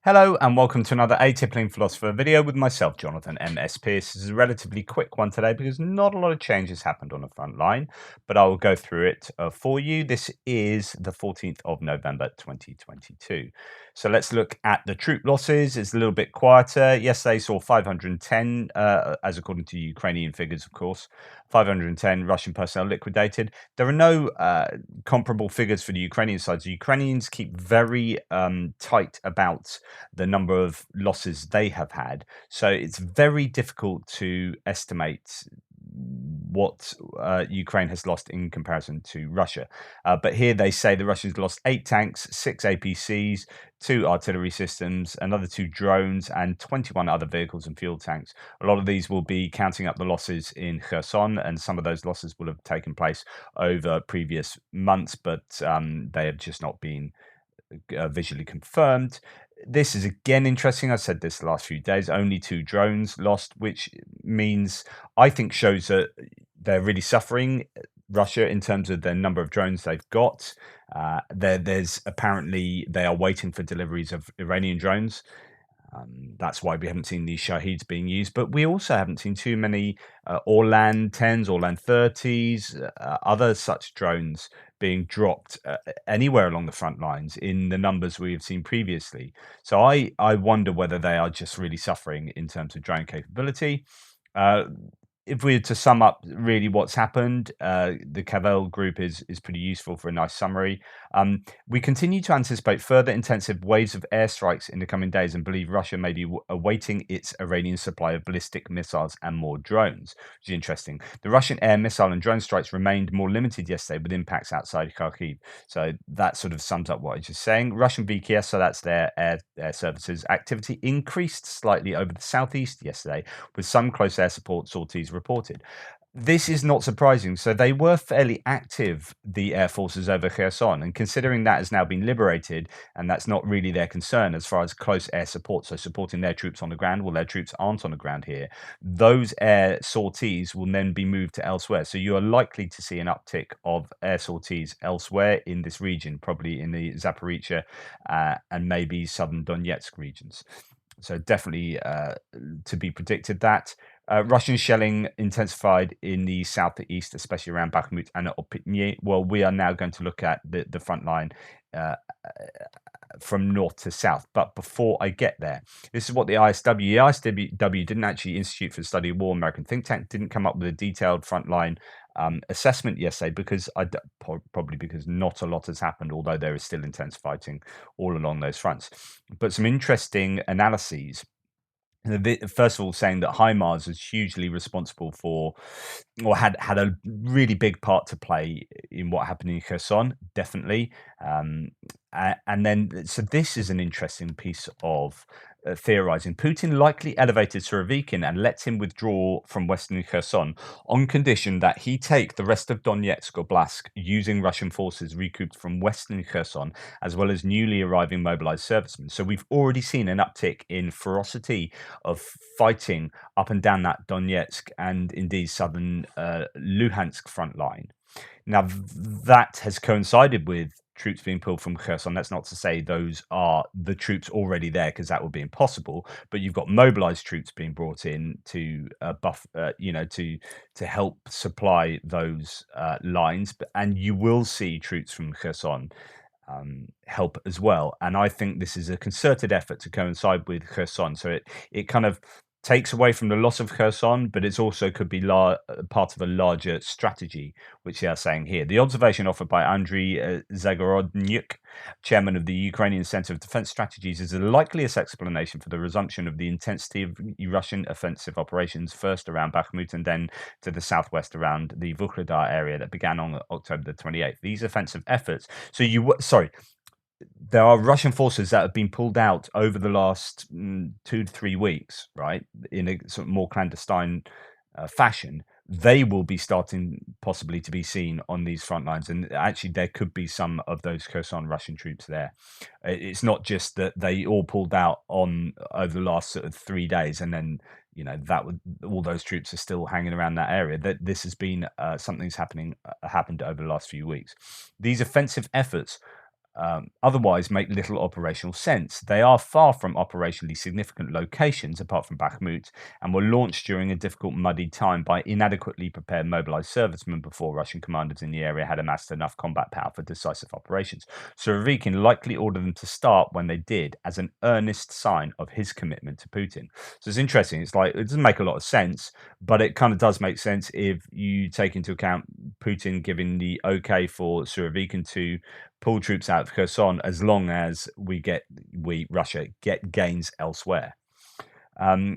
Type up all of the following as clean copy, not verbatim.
Hello and welcome to another Atypical Philosopher video with myself, Jonathan M.S. Pearce. This is a relatively quick one today because not a lot of change has happened on the front line, but I will go through it for you. This is the 14th of November 2022. So let's look at the troop losses. It's a little bit quieter. Yesterday saw 510, as according to Ukrainian figures, of course, 510 Russian personnel liquidated. There are no comparable figures for the Ukrainian side. The Ukrainians keep very tight about the number of losses they have had. So it's very difficult to estimate what Ukraine has lost in comparison to Russia. But here they say the Russians lost 8 tanks, 6 APCs, 2 artillery systems, another 2 drones, and 21 other vehicles and fuel tanks. A lot of these will be counting up the losses in Kherson, and some of those losses will have taken place over previous months, but they have just not been visually confirmed. This is again interesting. I said this the last few days. Only 2 drones lost, which means I think shows that they're really suffering Russia in terms of the number of drones they've got. There's apparently they are waiting for deliveries of Iranian drones. That's why we haven't seen these Shaheeds being used, but we also haven't seen too many Orlan 10s, Orlan 30s, other such drones being dropped anywhere along the front lines in the numbers we have seen previously. So I wonder whether they are just really suffering in terms of drone capability. Uh, if we were to sum up really what's happened, the Cavell group is pretty useful for a nice summary. We continue to anticipate further intensive waves of airstrikes in the coming days and believe Russia may be awaiting its Iranian supply of ballistic missiles and more drones, which is interesting. The Russian air missile and drone strikes remained more limited yesterday with impacts outside Kharkiv. So that sort of sums up what I was just saying. Russian VKS, so that's their air services, activity increased slightly over the southeast yesterday, with some close air support sorties reported. This is not surprising. So they were fairly active, the air forces over Kherson, and considering that has now been liberated, and that's not really their concern as far as close air support, so supporting their troops on the ground, well, their troops aren't on the ground here. Those air sorties will then be moved to elsewhere. So you are likely to see an uptick of air sorties elsewhere in this region, probably in the Zaporizhia and maybe southern Donetsk regions. So definitely to be predicted that. Russian shelling intensified in the southeast, especially around Bakhmut and Opitny. Well, we are now going to look at the front line uh, from north to south. But before I get there, this is what the ISW didn't actually Institute for the Study of War, American think tank, didn't come up with a detailed frontline assessment yesterday because probably because not a lot has happened, although there is still intense fighting all along those fronts. But some interesting analyses. First of all, saying that HIMARS is hugely responsible for, or had a really big part to play in what happened in Kherson, definitely. And then, so this is an interesting piece of theorizing. Putin likely elevated Surovikin and let him withdraw from Western Kherson on condition that he take the rest of Donetsk Oblast using Russian forces recouped from Western Kherson, as well as newly arriving mobilized servicemen. So we've already seen an uptick in ferocity of fighting up and down that Donetsk and indeed southern Luhansk front line. Now, that has coincided with troops being pulled from Kherson. That's not to say those are the troops already there, because that would be impossible. But you've got mobilized troops being brought in to to help supply those lines. And you will see troops from Kherson help as well. And I think this is a concerted effort to coincide with Kherson. So it kind of takes away from the loss of Kherson, but it's also could be part of a larger strategy, which they are saying here. The observation offered by Andriy Zagorodnyuk, chairman of the Ukrainian Center of Defense Strategies, is the likeliest explanation for the resumption of the intensity of Russian offensive operations, first around Bakhmut and then to the southwest around the Vuhledar area that began on October the 28th. These offensive efforts. There are Russian forces that have been pulled out over the last 2 to 3 weeks, right, in a sort of more clandestine fashion. They will be starting possibly to be seen on these front lines, and actually there could be some of those Kherson Russian troops there. It's not just that they all pulled out on over the last sort of 3 days, and then that would all those troops are still hanging around that area. That this has been something's happened over the last few weeks. These offensive efforts otherwise make little operational sense. They are far from operationally significant locations, apart from Bakhmut, and were launched during a difficult, muddy time by inadequately prepared mobilized servicemen before Russian commanders in the area had amassed enough combat power for decisive operations. Surovikin likely ordered them to start when they did, as an earnest sign of his commitment to Putin. So it's interesting. It's like, it doesn't make a lot of sense, but it kind of does make sense if you take into account Putin giving the okay for Surovikin to pull troops out of Kherson as long as Russia get gains elsewhere. So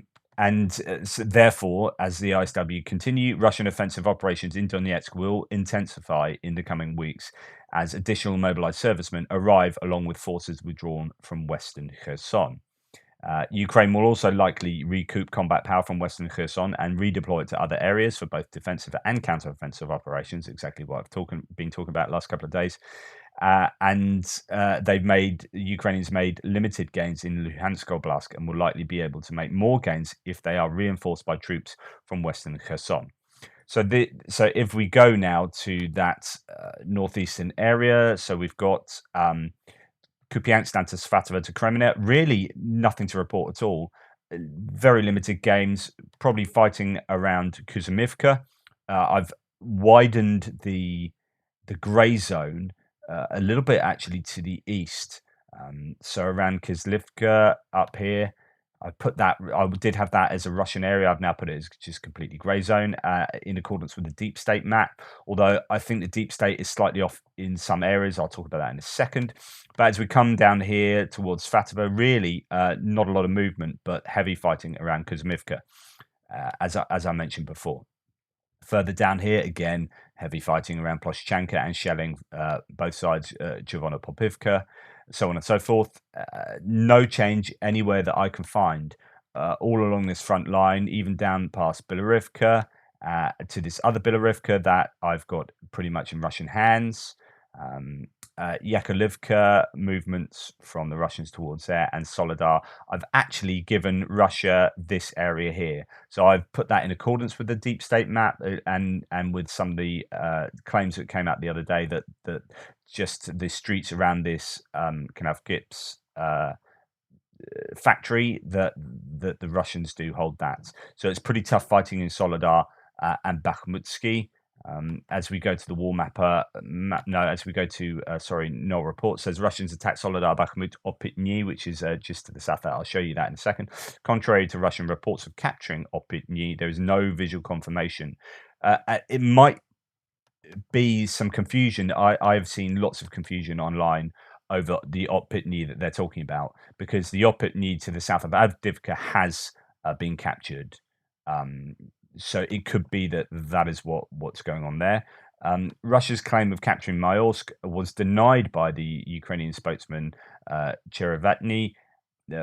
therefore, as the ISW continue, Russian offensive operations in Donetsk will intensify in the coming weeks as additional mobilized servicemen arrive along with forces withdrawn from western Kherson. Ukraine will also likely recoup combat power from western Kherson and redeploy it to other areas for both defensive and counter-offensive operations, exactly what I've been talking about last couple of days. Ukrainians made limited gains in Luhansk Oblast and will likely be able to make more gains if they are reinforced by troops from western Kherson. So if we go now to that northeastern area, so we've got Kupiansk down to Svatove-Kreminna, really nothing to report at all. Very limited gains, probably fighting around Kuzmivka. I've widened the grey zone a little bit actually to the east. So around Kizlivka up here, I did have that as a Russian area. I've now put it as just completely grey zone in accordance with the deep state map. Although I think the deep state is slightly off in some areas. I'll talk about that in a second. But as we come down here towards Svatova, really not a lot of movement, but heavy fighting around Kuzmivka, as I mentioned before. Further down here, again, heavy fighting around Ploshchanka and shelling both sides, Chervono-Popivka, so on and so forth. No change anywhere that I can find all along this front line, even down past Bilohorivka to this other Bilohorivka that I've got pretty much in Russian hands. Yakovlivka movements from the Russians towards there, and Soledar. I've actually given Russia this area here, so I've put that in accordance with the deep state map and with some of the claims that came out the other day that just the streets around this Kanavkips factory that the Russians do hold that. So it's pretty tough fighting in Soledar and Bakhmutsky. As we go to the wall mapper, Null report says Russians attack Soledar, Bakhmut, Opitny, which is just to the south. I'll show you that in a second. Contrary to Russian reports of capturing Opitny, there is no visual confirmation. It might be some confusion. I've seen lots of confusion online over the Opitny that they're talking about, because the Opitny to the south of Avdivka has been captured. So it could be that is what's going on there. Russia's claim of capturing Maiorsk was denied by the Ukrainian spokesman Cherevatny.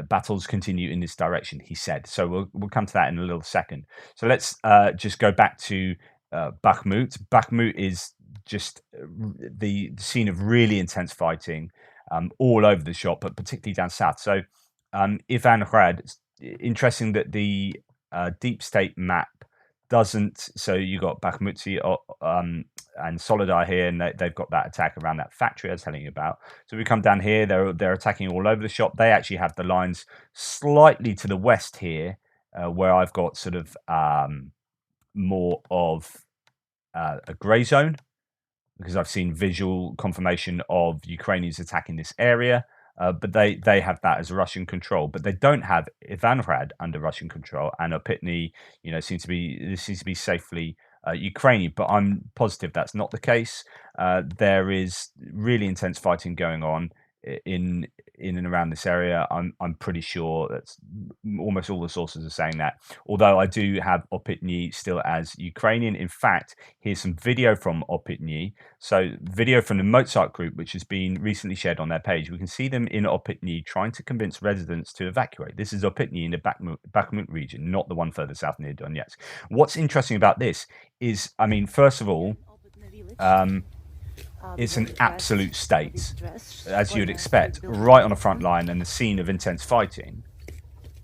Battles continue in this direction, he said. So we'll come to that in a little second. So let's just go back to Bakhmut. Bakhmut is just the scene of really intense fighting all over the shop, but particularly down south. So Ivangrad, interesting that the deep state map doesn't. So you got Bakhmutsi and Soledar here, and they've got that attack around that factory I was telling you about. So we come down here, they're attacking all over the shop. They actually have the lines slightly to the west here, where I've got sort of more of a grey zone, because I've seen visual confirmation of Ukrainians attacking this area. But they have that as Russian control, but they don't have Ivangrad under Russian control, and Opitny, seems to be safely Ukrainian. But I'm positive that's not the case. There is really intense fighting going on in and around this area. I'm pretty sure that's almost all the sources are saying that. Although I do have Opitny still as Ukrainian. In fact, here's some video from Opitny. So video from the Mozart group, which has been recently shared on their page. We can see them in Opitny trying to convince residents to evacuate. This is Opitny in the Bakhmut region, not the one further south near Donetsk. What's interesting about this is, first of all, it's an absolute state, as you'd expect, right on the front line and the scene of intense fighting.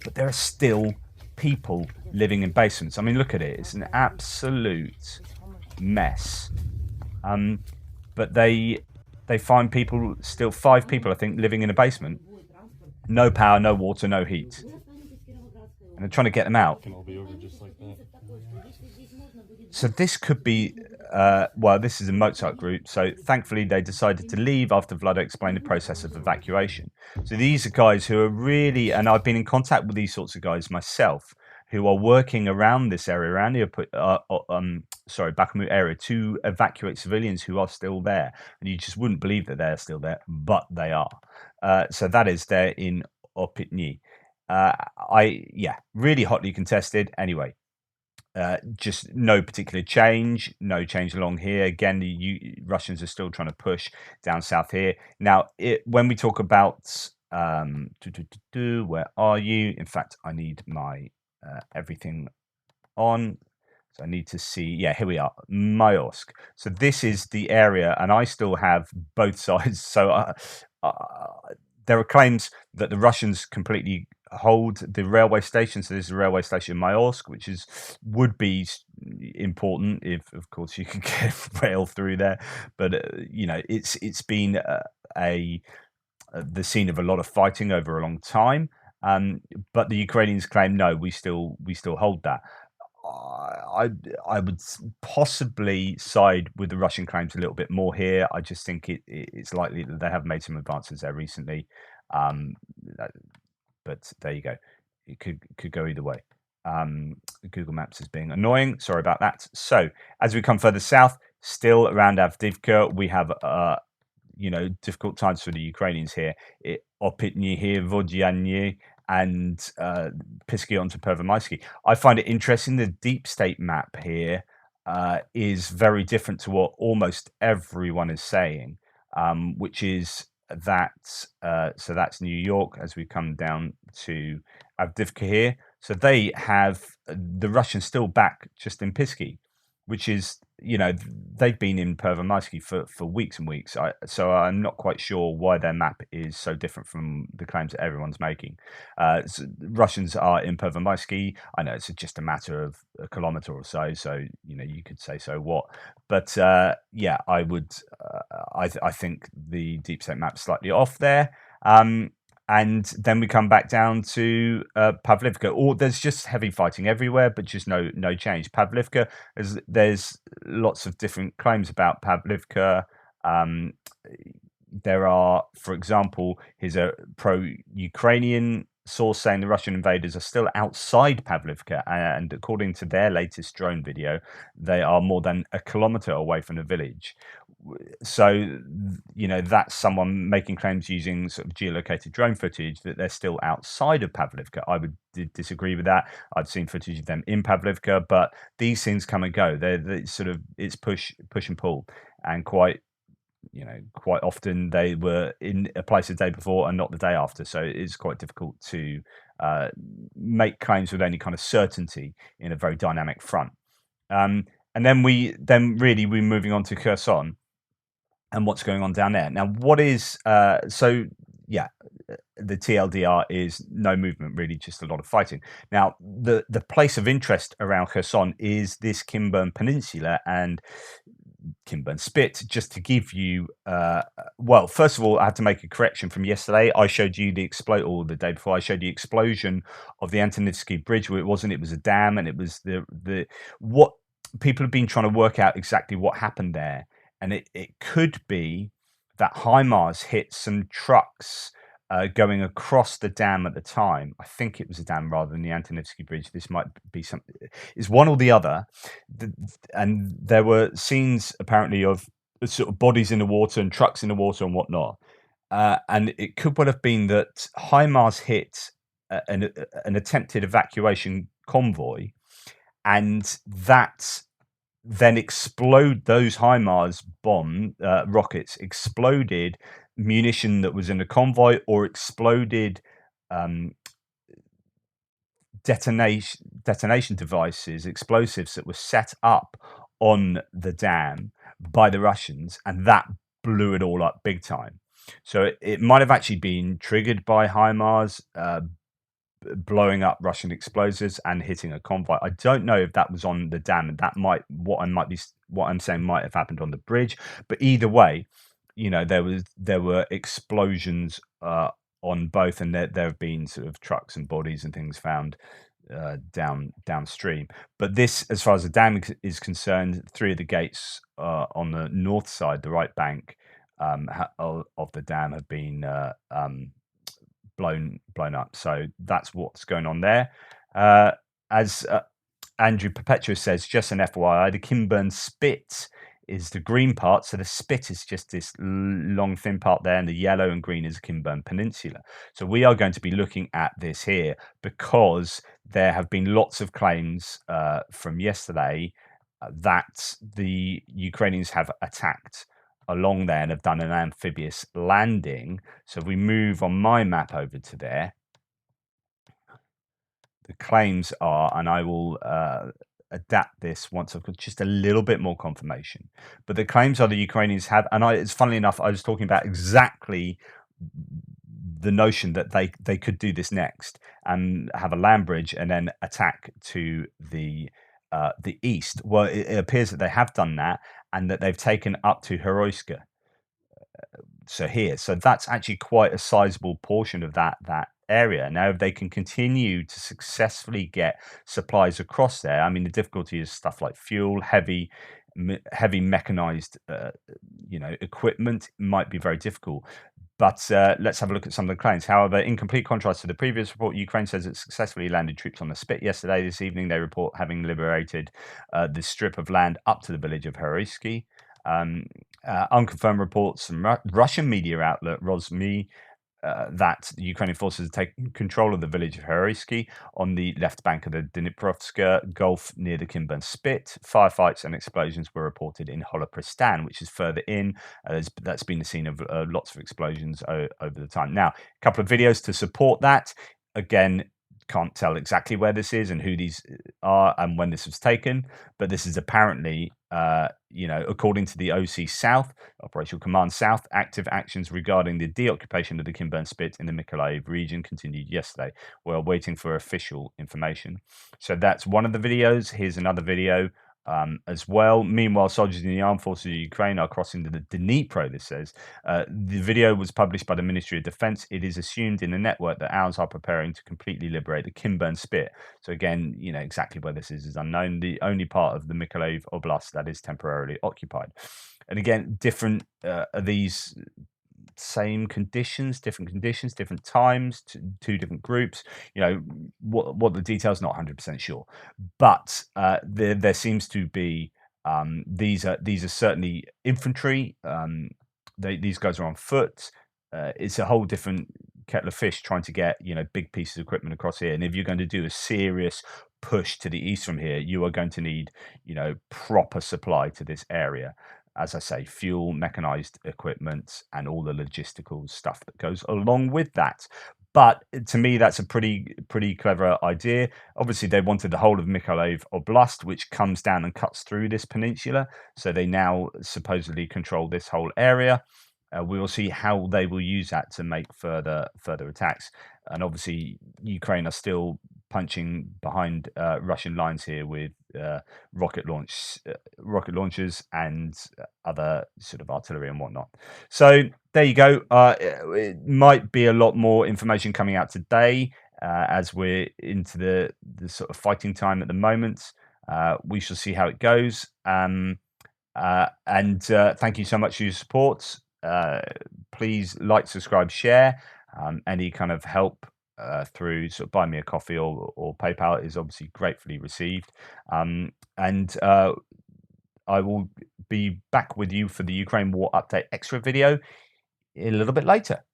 But there are still people living in basements. Look at it. It's an absolute mess. But they they find people, still 5 people, I think, living in a basement. No power, no water, no heat. And they're trying to get them out. Can all be over just like that. So this could be, well, this is a Mozart group. So thankfully they decided to leave after Vlado explained the process of evacuation. So these are guys who are really, and I've been in contact with these sorts of guys myself, who are working around this area, around the Bakhmut area, to evacuate civilians who are still there. And you just wouldn't believe that they're still there, but they are. So that is there in Opitny. Really hotly contested. Anyway, just no particular change, no change along here. Again, the Russians are still trying to push down south here. Now, when we talk about where are you? In fact, I need my everything on. So I need to see, yeah, here we are, Maiorsk. So this is the area, and I still have both sides. So there are claims that the Russians completely hold the railway station. So there's a railway station in Maiorsk, which would be important if, of course, you can get rail through there. But it's been the scene of a lot of fighting over a long time. But the Ukrainians claim no, we still hold that. I would possibly side with the Russian claims a little bit more here. I just think it's likely that they have made some advances there recently. But there you go. It could go either way. Google Maps is being annoying. Sorry about that. So as we come further south, still around Avdivka, we have difficult times for the Ukrainians here. Opitny here, Vodianye, and Pisky onto Pervomaisky. I find it interesting. The deep state map here is very different to what almost everyone is saying, which is that so that's New York as we come down to Avdivka here. So they have the Russians still back just in Pisky, which is, they've been in Pervomaisky for weeks and weeks. So I'm not quite sure why their map is so different from the claims that everyone's making. So Russians are in Pervomaisky. I know it's just a matter of a kilometer or so. So, you could say so what. But I would, I think the deep state map's slightly off there. And then we come back down to Pavlivka. There's just heavy fighting everywhere, but just no change. Pavlivka, there's lots of different claims about Pavlivka. There are, for example, here's a pro-Ukrainian source saying the Russian invaders are still outside Pavlivka, and according to their latest drone video, they are more than a kilometer away from the village. So, that's someone making claims using sort of geolocated drone footage that they're still outside of Pavlivka. I would disagree with that. I've seen footage of them in Pavlivka, but these things come and go. They're sort of, it's push and pull, and quite often they were in a place the day before and not the day after. So it's quite difficult to make claims with any kind of certainty in a very dynamic front. And then we're moving on to Kherson and what's going on down there. Now, what is the TLDR is no movement, really, just a lot of fighting. Now, the place of interest around Kherson is this Kinburn Peninsula and Kinburn Spit. Just to give you, first of all, I have to make a correction from yesterday. I showed you the day before. I showed you the explosion of the Antonivsky Bridge. Where it wasn't. It was a dam, and it was what people have been trying to work out exactly what happened there. And it could be that HIMARS hit some trucks going across the dam at the time. I think it was a dam rather than the Antonivsky Bridge. This might be something. It's one or the other. And there were scenes apparently of sort of bodies in the water and trucks in the water and whatnot. And it could well have been that HIMARS hit an attempted evacuation convoy, and that then those HIMARS rockets exploded munition that was in the convoy, or exploded detonation devices, explosives that were set up on the dam by the Russians, and that blew it all up big time. So it might have actually been triggered by HIMARS blowing up Russian explosives and hitting a convoy. I don't know if that was on the dam, and that what I'm saying might have happened on the bridge. But either way, there were explosions on both, and there have been sort of trucks and bodies and things found downstream. But this, as far as the dam is concerned, 3 of the gates on the north side, the right bank of the dam, have been blown up. So that's what's going on there. As Andrew Perpetua says, just an FYI, the Kinburn spit is the green part. So the spit is just this long, thin part there, and the yellow and green is the Kinburn Peninsula. So we are going to be looking at this here because there have been lots of claims from yesterday that the Ukrainians have attacked along there and have done an amphibious landing. So if we move on my map over to there, the claims are, and I will adapt this once I've got just a little bit more confirmation, but the claims are the Ukrainians have, and it's funnily enough, I was talking about exactly the notion that they could do this next and have a land bridge and then attack to the east. Well, it appears that they have done that, and that they've taken up to Heroiska. So that's actually quite a sizable portion of that area. Now, if they can continue to successfully get supplies across there, I mean, the difficulty is stuff like fuel, heavy mechanized equipment might be very difficult. But let's have a look at some of the claims. However, in complete contrast to the previous report, Ukraine says it successfully landed troops on the Spit yesterday. This evening, they report having liberated the strip of land up to the village of Heroiski. Unconfirmed reports from Russian media outlet Rosmi that the Ukrainian forces have taken control of the village of Heroiski on the left bank of the Dniprovska Gulf near the Kinburn Spit. Firefights and explosions were reported in Holopristan, which is further in. That's been the scene of lots of explosions over the time. Now, a couple of videos to support that. Again, can't tell exactly where this is and who these are and when this was taken, but this is apparently, according to the OC South, Operational Command South, active actions regarding the deoccupation of the Kinburn Spit in the Mykolaiv region continued yesterday. We're waiting for official information. So that's one of the videos. Here's another video as well. Meanwhile, soldiers in the armed forces of Ukraine are crossing the Dnipro, this says. The video was published by the Ministry of Defense. It is assumed in the network that ours are preparing to completely liberate the Kinburn Spit. So again, exactly where this is unknown. The only part of the Mykolaiv Oblast that is temporarily occupied. And again, different are these same conditions, different times, two different groups. What the details, not 100% sure, but there seems to be these are certainly infantry. These guys are on foot. It's a whole different kettle of fish trying to get big pieces of equipment across here. And if you're going to do a serious push to the east from here, you are going to need proper supply to this area. As I say, fuel, mechanized equipment, and all the logistical stuff that goes along with that. But to me, that's a pretty clever idea. Obviously, they wanted the whole of Mykolaiv Oblast, which comes down and cuts through this peninsula. So they now supposedly control this whole area. We will see how they will use that to make further attacks. And obviously, Ukraine are still punching behind Russian lines here with rocket launchers and other sort of artillery and whatnot. So there you go. It might be a lot more information coming out today as we're into the sort of fighting time at the moment. We shall see how it goes. And thank you so much for your support. Please like, subscribe, share. Any kind of help through sort of buy me a coffee or PayPal is obviously gratefully received. I will be back with you for the Ukraine War Update extra video a little bit later.